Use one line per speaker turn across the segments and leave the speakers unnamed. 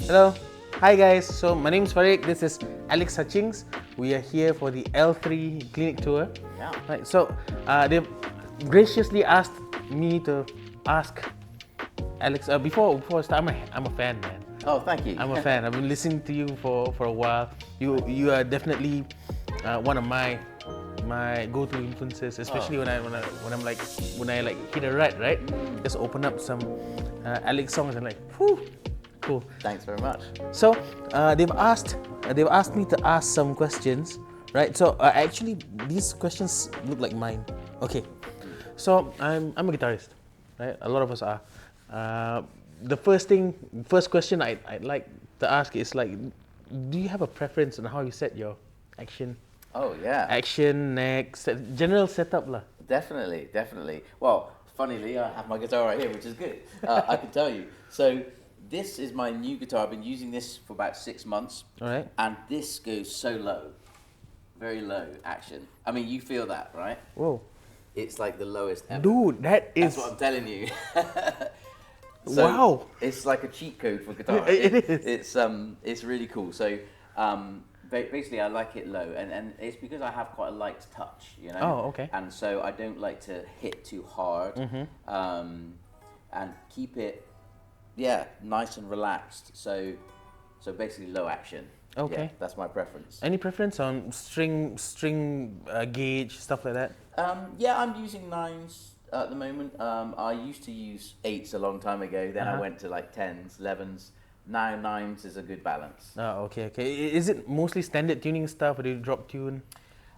Hello. Hi guys. So my name is Farique. This is Alex Hutchings. We are here for the L3 clinic tour.
Yeah.
Right. So they've graciously asked me to ask Alex. Before I start, I'm a fan, man.
Oh, thank you.
I'm a fan. I've been listening to you for a while. You are definitely one of my go-to influences, especially when I hit a rut, right? Just open up some Alex songs and like, whew, cool.
Thanks very much.
So they've asked me to ask some questions, right? So actually these questions look like mine. Okay, so I'm a guitarist, right? A lot of us are. The first question I'd like to ask is like, do you have a preference on how you set your action,
Oh, yeah.
neck, general setup lah?
Definitely. Well, funnily, I have my guitar right here, which is good. I can tell you. So this is my new guitar. I've been using this for about 6 months.
All right.
And this goes so low. Very low action. I mean, you feel that, right?
Whoa.
It's like the lowest ever.
Dude, that is...
That's what I'm telling you. So
wow.
It's like a cheat code for guitar.
It is.
It's really cool. So basically, I like it low, and it's because I have quite a light touch, you know.
Oh, okay.
And so I don't like to hit too hard, and keep it, nice and relaxed. So basically, low action.
Okay.
Yeah, that's my preference.
Any preference on string gauge, stuff like that?
Yeah, I'm using 9s at the moment. I used to use 8s a long time ago. Then I went to like 10s, 11s. Now 9s is a good balance.
Oh, okay. Is it mostly standard tuning stuff, or do you drop tune?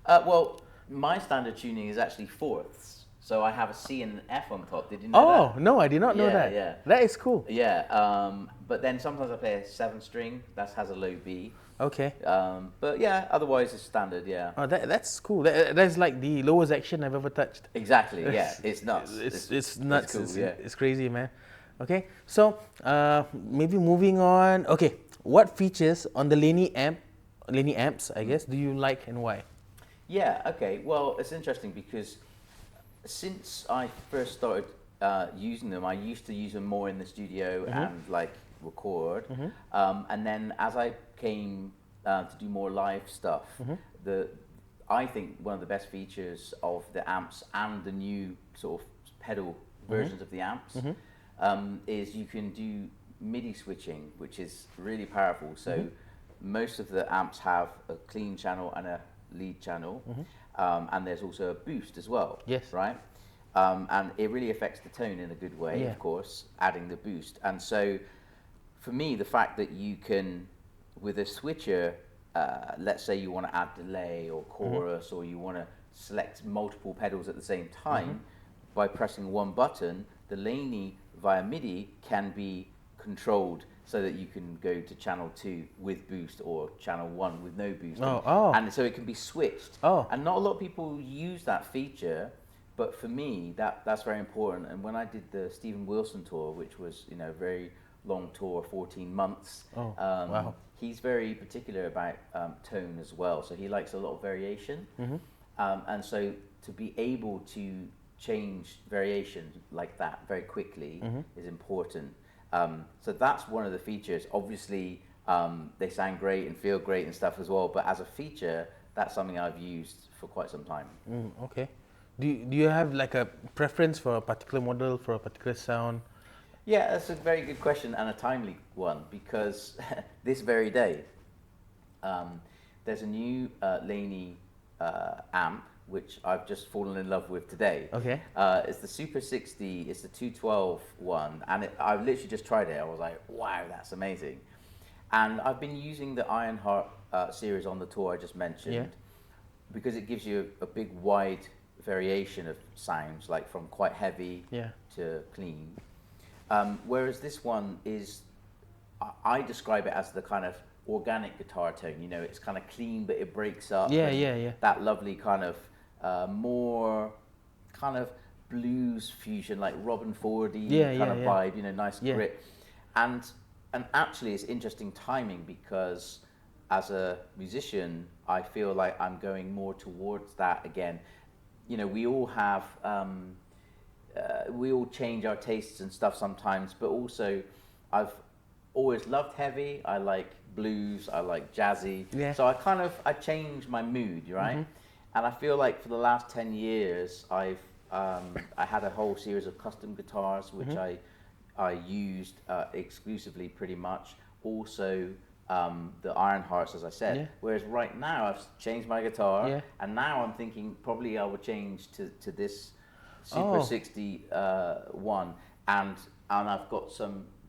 Well, my standard tuning is actually 4ths. So I have a C and an F on top. Did you know that?
Oh, no, I did not know that.
Yeah.
That is cool.
Yeah, but then sometimes I play a 7-string that has a low B.
Okay.
But yeah, otherwise it's standard, yeah.
Oh, that's cool. That's like the lowest action I've ever touched.
Exactly, yeah. It's nuts.
It's nuts.
Cool,
It's crazy, man. Okay, so maybe moving on. Okay, what features on the Laney amps, I guess, do you like and why?
Yeah, okay. Well, it's interesting because since I first started using them, I used to use them more in the studio and like record. And then as I came to do more live stuff, I think one of the best features of the amps and the new sort of pedal versions of the amps is you can do MIDI switching, which is really powerful. So most of the amps have a clean channel and a lead channel, and there's also a boost as well.
Yes.
Right? And it really affects the tone in a good way, of course, adding the boost. And so for me, the fact that you can, with a switcher, let's say you want to add delay or chorus, or you want to select multiple pedals at the same time, by pressing one button, the Laney via MIDI can be controlled so that you can go to channel 2 with boost or channel 1 with no boost. And so it can be switched. And not a lot of people use that feature, but for me, that's very important. And when I did the Steven Wilson tour, which was, you know, a very long tour, 14 months,
wow.
He's very particular about tone as well. So he likes a lot of variation. And so to be able to change variation like that very quickly is important. So that's one of the features. Obviously, they sound great and feel great and stuff as well, but as a feature, that's something I've used for quite some time.
Okay. Do you have like a preference for a particular model, for a particular sound?
Yeah, that's a very good question and a timely one, because this very day, there's a new Laney amp, which I've just fallen in love with today.
Okay.
It's the Super 60, it's the 212 one, and I literally just tried it. I was like, wow, that's amazing. And I've been using the Ironheart series on the tour I just mentioned, because it gives you a big wide variation of sounds, like from quite heavy to clean. Whereas this one is, I describe it as the kind of organic guitar tone. You know, it's kind of clean, but it breaks up. That lovely kind of more kind of blues fusion, like Robin Fordy kind of vibe. You know, nice grit. And actually, it's interesting timing, because as a musician, I feel like I'm going more towards that again. You know, we all have. We all change our tastes and stuff sometimes, but also I've always loved heavy. I like blues. I like jazzy.
Yeah.
So I changed my mood, right? And I feel like for the last 10 years, I had a whole series of custom guitars, which I used exclusively pretty much. Also, the Iron Hearts, as I said.
Yeah.
Whereas right now, I've changed my guitar,
Yeah.
and now I'm thinking probably I would change to this Super 60 one, and I've got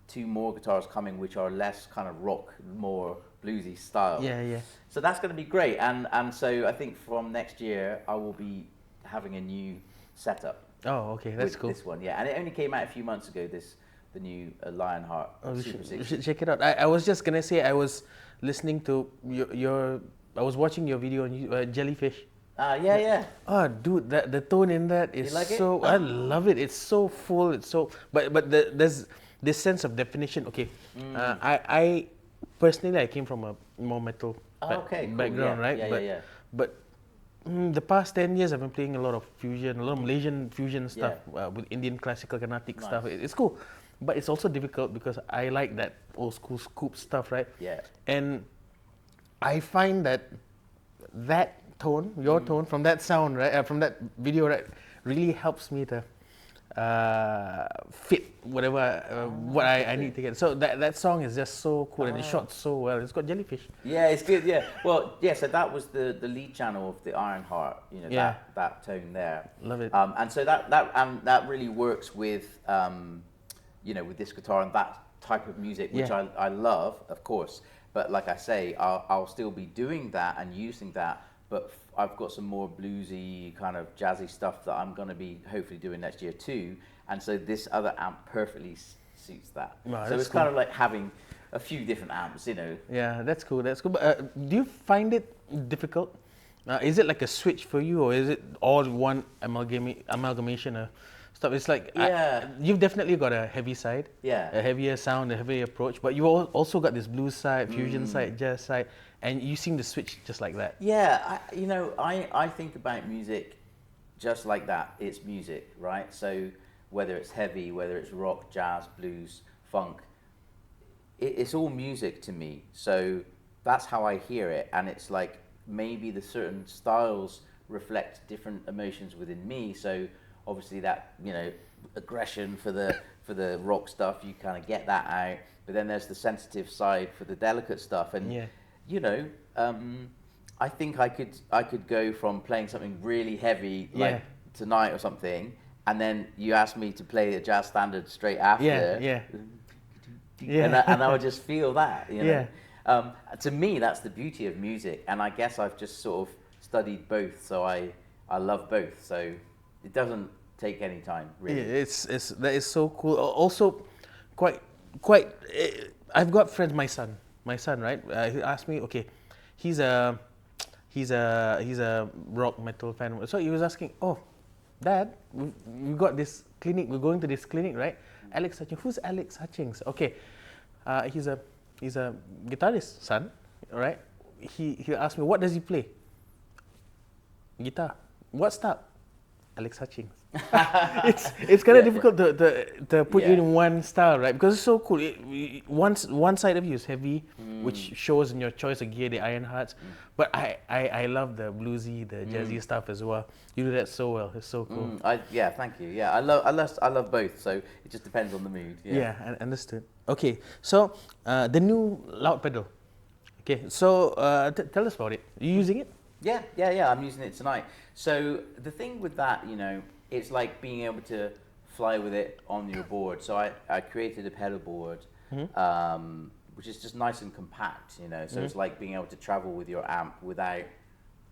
two more guitars coming, which are less kind of rock, more bluesy style.
Yeah.
So that's going to be great, and so I think from next year I will be having a new setup.
Oh, okay, that's
with
cool.
This one, yeah, and it only came out a few months ago. The new Lionheart Super 60.
We should check it out. I was just gonna say I was listening to I was watching your video on Jellyfish.
Yeah.
Oh, dude, the tone in that is
You like it?
so. I love it. It's so full. It's so. But there's this sense of definition. Okay, I personally I came from a more metal background, right?
Yeah.
But the past 10 years I've been playing a lot of fusion, a lot of Malaysian fusion stuff with Indian classical Carnatic stuff. It's cool, but it's also difficult because I like that old school scoop stuff, right?
Yeah.
And I find that tone, your tone from that sound, right, from that video, right, really helps me to fit whatever what I need to get. So that song is just so cool and it's shot so well. It's got Jellyfish.
Yeah, it's good. Yeah. Well, yeah. So that was the lead channel of the Iron Heart. You know, that tone there.
Love it.
And so that really works with with this guitar and that type of music, which I love, of course. But like I say, I'll still be doing that and using that. But I've got some more bluesy, kind of jazzy stuff that I'm going to be hopefully doing next year too. And so this other amp perfectly suits that.
Wow,
so it's kind of like having a few different amps, you know.
Yeah, that's cool. That's cool. But do you find it difficult? Is it like a switch for you, or is it all one amalgamation of stuff? It's like you've definitely got a heavy side, a heavier sound, a heavier approach. But you also got this blues side, fusion side, jazz side. And you seem to switch just like that.
Yeah, I think about music just like that. It's music, right? So whether it's heavy, whether it's rock, jazz, blues, funk, it's all music to me. So that's how I hear it. And it's like maybe the certain styles reflect different emotions within me. So obviously that, aggression for the rock stuff, you kind of get that out. But then there's the sensitive side for the delicate stuff. And I think I could go from playing something really heavy like tonight or something, and then you ask me to play a jazz standard straight after. And I would just feel that, To me, that's the beauty of music, and I guess I've just sort of studied both, so I love both. So it doesn't take any time, really.
Yeah, that is so cool. Also, quite. I've got friends. My son, right? He asked me, okay, he's a rock metal fan. So he was asking, oh, Dad, we got this clinic. We're going to this clinic, right? Alex Hutchings. Who's Alex Hutchings? Okay, he's a guitarist, son, right? He asked me, what does he play? Guitar. What style? Alex Hutchings. It's kind of difficult to put you in one style, right? Because it's so cool. One side of you is heavy, which shows in your choice of gear, the Iron Hearts. But I love the bluesy, the jazzy stuff as well. You do that so well. It's so cool.
Thank you. Yeah, I love both. So it just depends on the mood.
Yeah, I understood. Okay, so the new loud pedal. Okay, so tell us about it. Are you using it?
Yeah. I'm using it tonight. So the thing with that, it's like being able to fly with it on your board. So I created a pedal board, which is just nice and compact, So it's like being able to travel with your amp without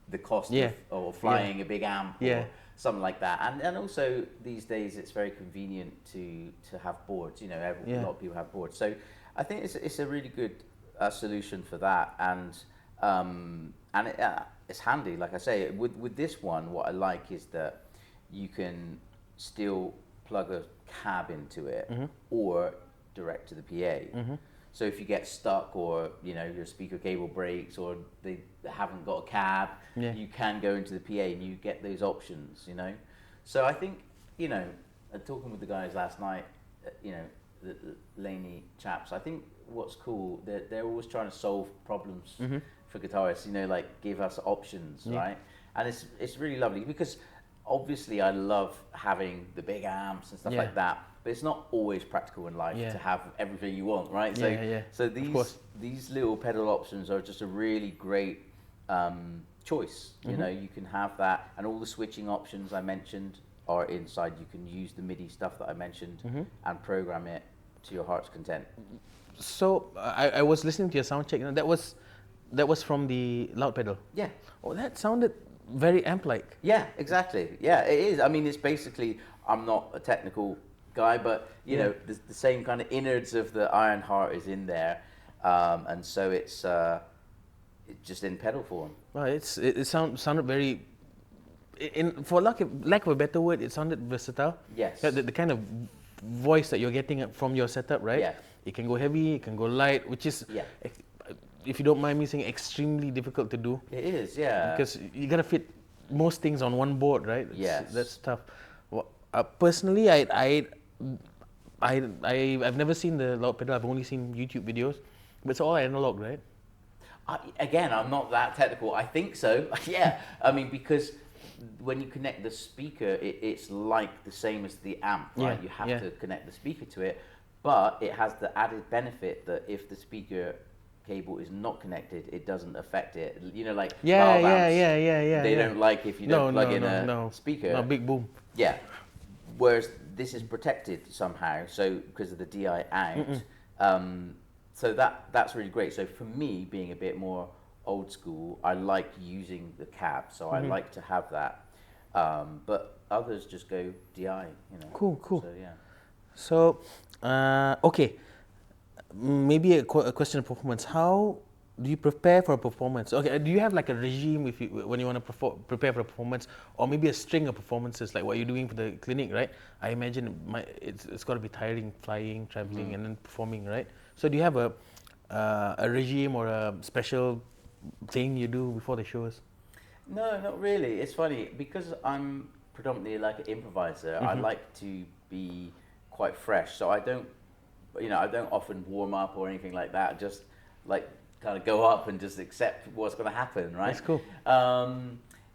the cost of flying a big amp or something like that. And also these days it's very convenient to have boards. A lot of people have boards. So I think it's a really good solution for that. And it's handy, like I say. With this one, what I like is that you can still plug a cab into it or direct to the PA. So if you get stuck or your speaker cable breaks or they haven't got a cab, you can go into the PA and you get those options. So I think talking with the guys last night, the Laney chaps, I think what's cool. They're always trying to solve problems for guitarists. You know, like give us options, right? And it's really lovely because obviously I love having the big amps and stuff like that. But it's not always practical in life to have everything you want, right? So these little pedal options are just a really great choice. You know, you can have that, and all the switching options I mentioned are inside. You can use the MIDI stuff that I mentioned and program it to your heart's content.
So I was listening to your sound check, and that was from the loud pedal.
Yeah.
Oh, that sounded very amp-like.
Yeah, exactly. Yeah, it is. I mean, it's basically, I'm not a technical guy, but you know, the same kind of innards of the Iron Heart is in there, and so it's just in pedal form.
Well, it sounded very, for lack of a better word, it sounded versatile.
Yes.
The kind of voice that you're getting from your setup, right?
Yeah.
It can go heavy, it can go light, which is, if you don't mind me saying, extremely difficult to do.
It is, yeah.
Because you gotta fit most things on one board, right?
Yes.
That's tough. Well, personally, I've never seen the loud pedal. I've only seen YouTube videos, but it's all analog, right?
Again, I'm not that technical. I think so. Yeah. I mean, because when you connect the speaker, it's like the same as the amp, right?
Yeah,
You have to connect the speaker to it, but it has the added benefit that if the speaker cable is not connected, it doesn't affect it. You know, like valve amps, they don't like if you don't plug in a speaker.
No, big boom.
Yeah. Whereas this is protected somehow, so because of the DI out. So that's really great. So for me, being a bit more old school, I like using the cab, so I like to have that. But others just go DI, you know.
Cool.
So yeah.
So, okay, maybe a question of performance. How do you prepare for a performance? Okay, do you have like a regime when you want to prepare for a performance, or maybe a string of performances like what you're doing for the clinic, right? I imagine it's got to be tiring, flying, traveling, and then performing, right? So do you have a regime or a special thing you do before the shows?
No, not really. It's funny because I'm predominantly like an improviser. I like to be quite fresh, so I don't often warm up or anything like that. Just like kind of go up and just accept what's going to happen, right?
That's cool.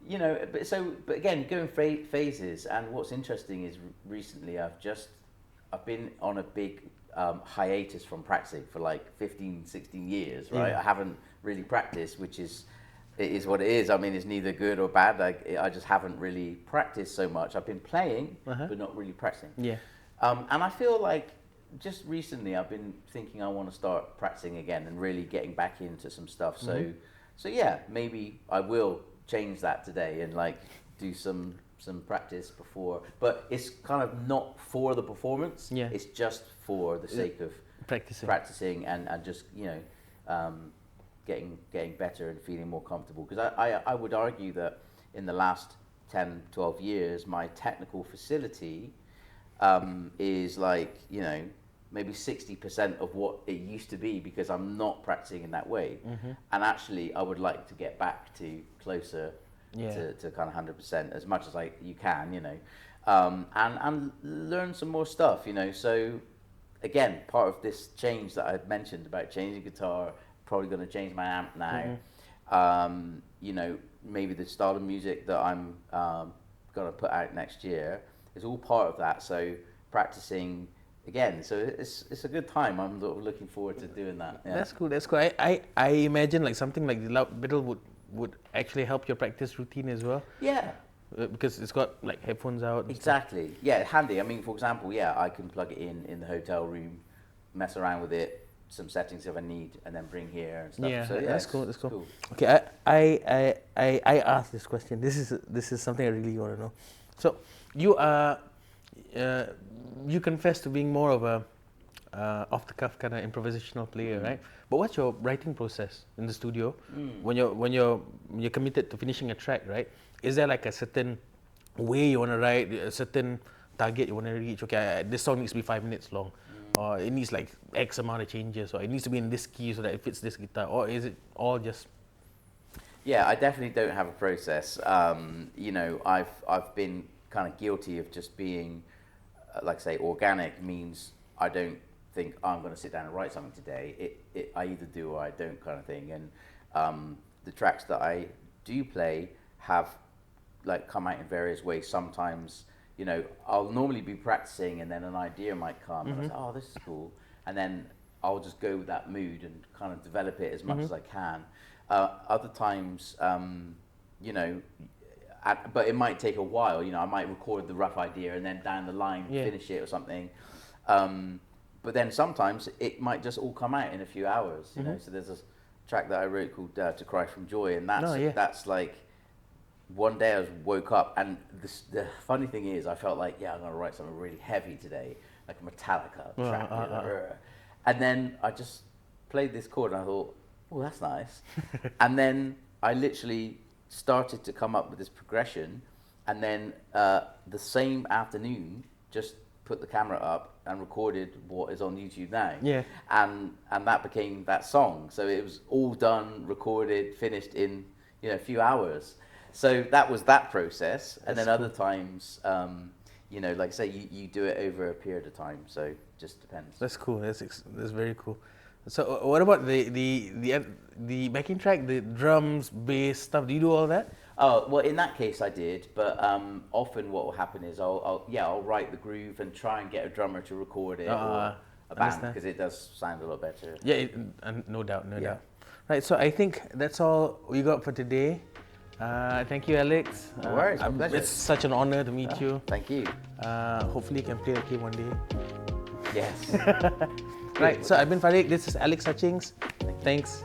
You know, but again, going phases. And what's interesting is recently I've been on a big hiatus from practicing for like 15, 16 years, right? I haven't really practiced, it is what it is. I mean, it's neither good or bad. I just haven't really practiced so much. I've been playing, but not really practicing.
Yeah.
And I feel like just recently I've been thinking I want to start practicing again and really getting back into some stuff. So yeah, maybe I will change that today and like do some practice before. But it's kind of not for the performance.
Yeah.
It's just for the sake of practicing and just, you know, getting better and feeling more comfortable. Because I would argue that in the last 10, 12 years, my technical facility is like, you know, maybe 60% of what it used to be because I'm not practicing in that way. And actually, I would like to get back to closer to kind of 100% as much as you can, you know, and learn some more stuff, you know. So again, part of this change that I mentioned about changing guitar, probably going to change my amp now. You know, maybe the style of music that I'm going to put out next year is all part of that. So practicing again, so it's a good time. I'm sort of looking forward to doing that. Yeah.
That's cool. I imagine like something like the loud pedal would actually help your practice routine as well.
Yeah.
Because it's got like headphones out.
Exactly. Yeah, handy. I mean, for example, I can plug it in the hotel room, mess around with it, some settings if I need, and then bring here and stuff.
Yeah,
so, yeah,
that's cool. That's cool. Okay, I asked this question. This is something I really want to know. So you confess to being more of a off the cuff kind of improvisational player, right? But what's your writing process in the studio when you're committed to finishing a track, right? Is there like a certain way you want to write, a certain target you want to reach? Okay, this song needs to be 5 minutes long, or it needs like X amount of changes, or it needs to be in this key so that it fits this guitar, or is it all just?
Yeah, I definitely don't have a process. You know, I've been kind of guilty of just being, like I say, organic means I don't think, oh, I'm going to sit down and write something today. I either do or I don't, kind of thing. And the tracks that I do play have like come out in various ways. Sometimes, you know, I'll normally be practicing and then an idea might come and I say, oh, this is cool. And then I'll just go with that mood and kind of develop it as much as I can. Other times, you know, but it might take a while. You know, I might record the rough idea and then down the line finish it or something. But then sometimes it might just all come out in a few hours. You know, so there's a track that I wrote called "To Cry from Joy," and that's like one day I woke up and the funny thing is I felt like I'm gonna write something really heavy today, like a Metallica track. And then I just played this chord and I thought, oh, that's nice. And then I literally started to come up with this progression, and then the same afternoon just put the camera up and recorded what is on YouTube now. And that became that song. So it was all done, recorded, finished in a few hours. So that was that process. And then other times, you know, like I say, you do it over a period of time. So it just depends.
That's cool. That's very cool. So what about the backing track, the drums, bass stuff? Do you do all that?
Oh, well, in that case I did, but often what will happen is I'll write the groove and try and get a drummer to record it or a band, because it does sound a lot better.
Yeah, no doubt. Right, so I think that's all we got for today. Thank you, Alex.
No worries, my pleasure.
It's such an honor to meet you.
Thank you.
Hopefully you can play the game one day.
Yes.
Right, so I've been Farique. This is Alex Hutchings. Thanks.